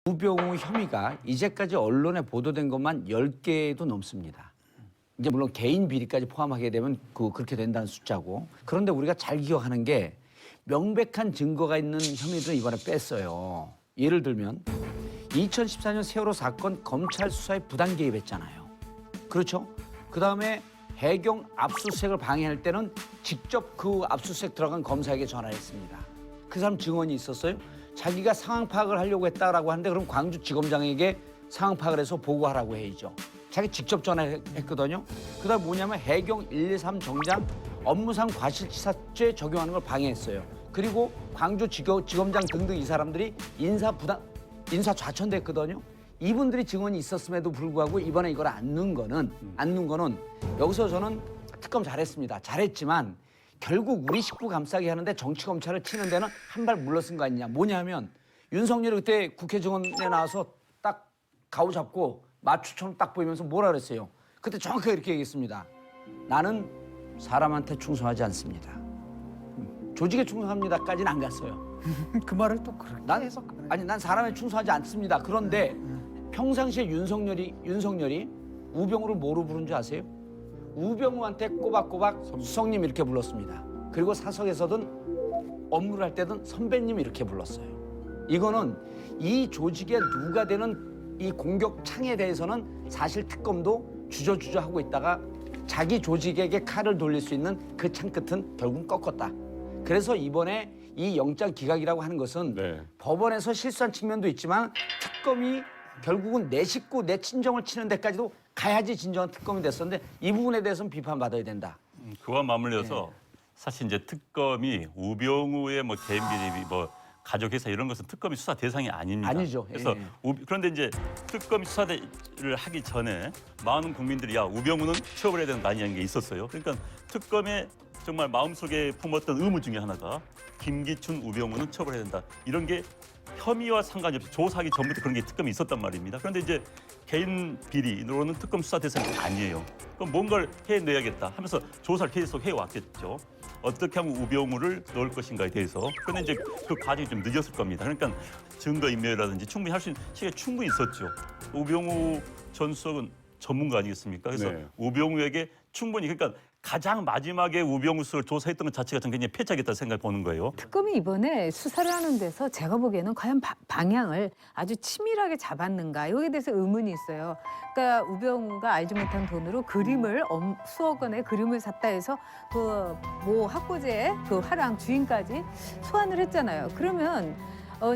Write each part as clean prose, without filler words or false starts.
우병우 혐의가 이제까지 언론에 보도된 것만 10개도 넘습니다. 이제 물론 개인 비리까지 포함하게 되면 그렇게 된다는 숫자고. 그런데 우리가 잘 기억하는 게 명백한 증거가 있는 혐의들은 이번에 뺐어요. 예를 들면 2014년 세월호 사건 검찰 수사에 부당 개입했잖아요. 그렇죠? 그다음에 해경 압수수색을 방해할 때는 직접 그 압수수색 들어간 검사에게 전화를 했습니다. 그 사람 증언이 있었어요. 자기가 상황 파악을 하려고 했다라고 하는데 그럼 광주지검장에게 상황 파악을 해서 보고하라고 해야죠. 자기 직접 전화했거든요. 그다음 뭐냐면 해경 123 정장 업무상 과실치사죄 적용하는 걸 방해했어요. 그리고 광주지검장 등등 이 사람들이 인사 좌천됐거든요. 이분들이 증언이 있었음에도 불구하고 이번에 이걸 안 넣은 거는 여기서 저는 특검 잘했습니다. 잘했지만 결국 우리 식구 감싸게 하는데 정치 검찰을 치는 데는 한 발 물러선 거 아니냐. 뭐냐면 윤석열이 그때 국회 증언에 나와서 딱 가오 잡고 마추처럼 딱 보이면서 뭐라 그랬어요. 그때 정확하게 이렇게 얘기했습니다. 나는 사람한테 충성하지 않습니다. 조직에 충성합니다까지는 안 갔어요. 그 말을 또 그렇게 해서 그래. 아니 난 사람에 충성하지 않습니다. 그런데 평상시에 윤석열이 우병우를 뭐로 부른 줄 아세요? 우병우한테 꼬박꼬박 수석님 이렇게 불렀습니다. 그리고 사석에서든 업무를 할 때든 선배님 이렇게 불렀어요. 이거는 이 조직에 누가 되는 이 공격창에 대해서는 사실 특검도 주저주저 하고 있다가 자기 조직에게 칼을 돌릴 수 있는 그 창끝은 결국은 꺾었다. 그래서 이번에 이 영장 기각이라고 하는 것은 법원에서 실수한 측면도 있지만 특검이 결국은 내 식구, 내 친정을 치는 데까지도 가야지 진정한 특검이 됐었는데 이 부분에 대해서는 비판받아야 된다. 그와 맞물려서 사실 이제 특검이 우병우의 뭐 개인 비리, 뭐 가족 회사 이런 것은 특검이 수사 대상이 아닙니다. 아니죠. 그래서 그런데 이제 특검이 수사를 하기 전에 많은 국민들이 야 우병우는 처벌해야 되는 거 아니냐는 게 있었어요. 그러니까 특검의 정말 마음속에 품었던 의무 중에 하나가 김기춘, 우병우는 처벌해야 된다. 이런 게 혐의와 상관이 없이 조사하기 전부터 그런 게 특검이 있었단 말입니다. 그런데 이제 개인 비리로는 특검 수사 대상이 아니에요. 그럼 뭔가를 해내야겠다 하면서 조사를 계속 해왔겠죠. 어떻게 하면 우병우를 넣을 것인가에 대해서. 그런데 이제 그 과정이 좀 늦었을 겁니다. 그러니까 증거인멸이라든지 충분히 할 수 있는 시간이 충분히 있었죠. 우병우 전 수석은 전문가 아니겠습니까? 그래서 우병우에게 충분히 그러니까 가장 마지막에 우병우 수석을 조사했던 것 자체가 저는 굉장히 패착했다 생각해 보는 거예요. 특검이 이번에 수사를 하는 데서 제가 보기에는 과연 방향을 아주 치밀하게 잡았는가 여기에 대해서 의문이 있어요. 그러니까 우병우가 알지 못한 돈으로 그림을 수억 원의 그림을 샀다 해서 그 모 학고제의 그 화랑 주인까지 소환을 했잖아요. 그러면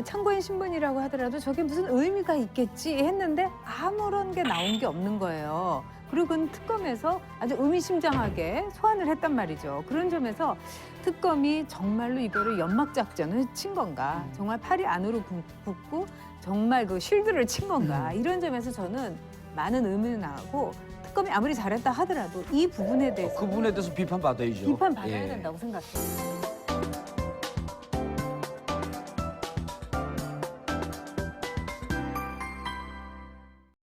참고인 신분이라고 하더라도 저게 무슨 의미가 있겠지 했는데 아무런 게 나온 게 없는 거예요. 그리고 그건 특검에서 아주 의미심장하게 소환을 했단 말이죠. 그런 점에서 특검이 정말로 이거를 연막작전을 친 건가, 정말 팔이 안으로 굽고 정말 그 쉴드를 친 건가, 이런 점에서 저는 많은 의문이 나고 특검이 아무리 잘했다 하더라도 이 부분에 대해서 그 부분에 대해서 비판받아야죠. 비판받아야 된다고 생각해요.